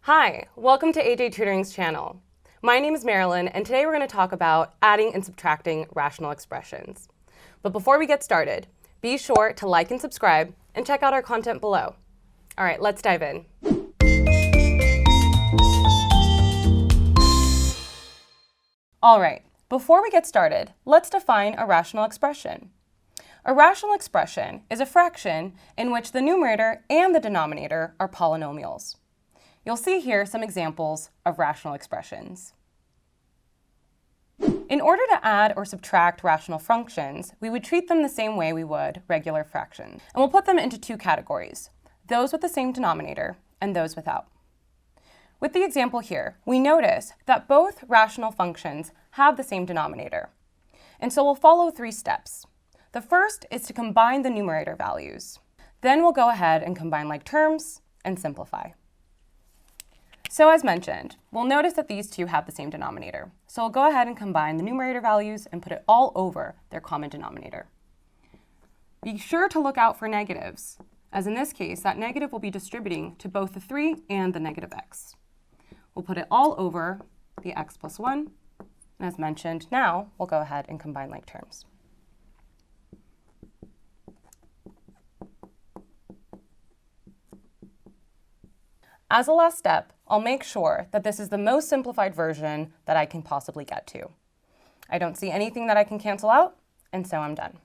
Hi, welcome to AJ Tutoring's channel. My name is Merylynn, and today we're going to talk about adding and subtracting rational expressions. But before we get started, be sure to like and subscribe and check out our content below. All right, let's dive in. All right, before we get started, let's define a rational expression. A rational expression is a fraction in which the numerator and the denominator are polynomials. You'll see here some examples of rational expressions. In order to add or subtract rational functions, we would treat them the same way we would regular fractions. And we'll put them into two categories, those with the same denominator and those without. With the example here, we notice that both rational functions have the same denominator. And so we'll follow three steps. The first is to combine the numerator values. Then we'll go ahead and combine like terms and simplify. So as mentioned, we'll notice that these two have the same denominator. So we'll go ahead and combine the numerator values and put it all over their common denominator. Be sure to look out for negatives, as in this case, that negative will be distributing to both the 3 and the negative x. We'll put it all over the x plus 1. And as mentioned, now we'll go ahead and combine like terms. As a last step, I'll make sure that this is the most simplified version that I can possibly get to. I don't see anything that I can cancel out, and so I'm done.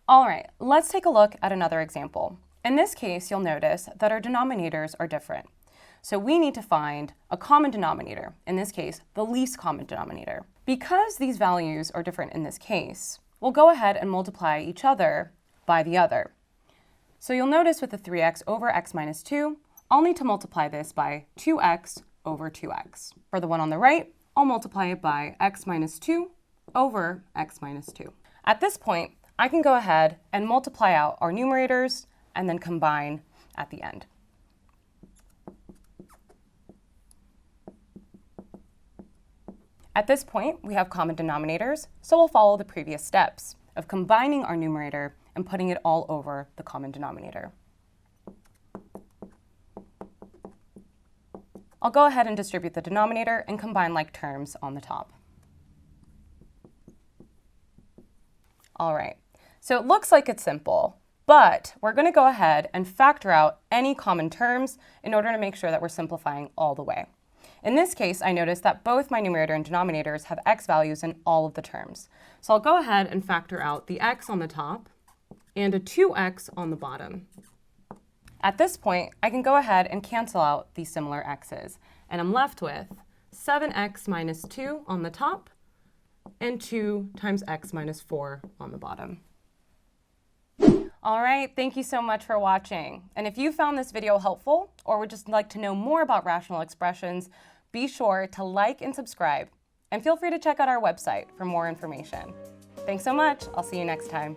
All right, let's take a look at another example. In this case, you'll notice that our denominators are different. So we need to find a common denominator, in this case, the least common denominator. Because these values are different in this case, we'll go ahead and multiply each other by the other. So you'll notice with the 3x over x minus 2, I'll need to multiply this by 2x over 2x. For the one on the right, I'll multiply it by x minus 2 over x minus 2. At this point, I can go ahead and multiply out our numerators and then combine at the end. At this point, we have common denominators, so we'll follow the previous steps of combining our numerator and putting it all over the common denominator. I'll go ahead and distribute the denominator and combine like terms on the top. All right, so it looks like it's simple, but we're going to go ahead and factor out any common terms in order to make sure that we're simplifying all the way. In this case, I notice that both my numerator and denominators have x values in all of the terms. So I'll go ahead and factor out the x on the top and a 2x on the bottom. At this point, I can go ahead and cancel out these similar x's, and I'm left with 7x minus 2 on the top and 2 times x minus 4 on the bottom. All right, thank you so much for watching. And if you found this video helpful or would just like to know more about rational expressions, be sure to like and subscribe. And feel free to check out our website for more information. Thanks so much. I'll see you next time.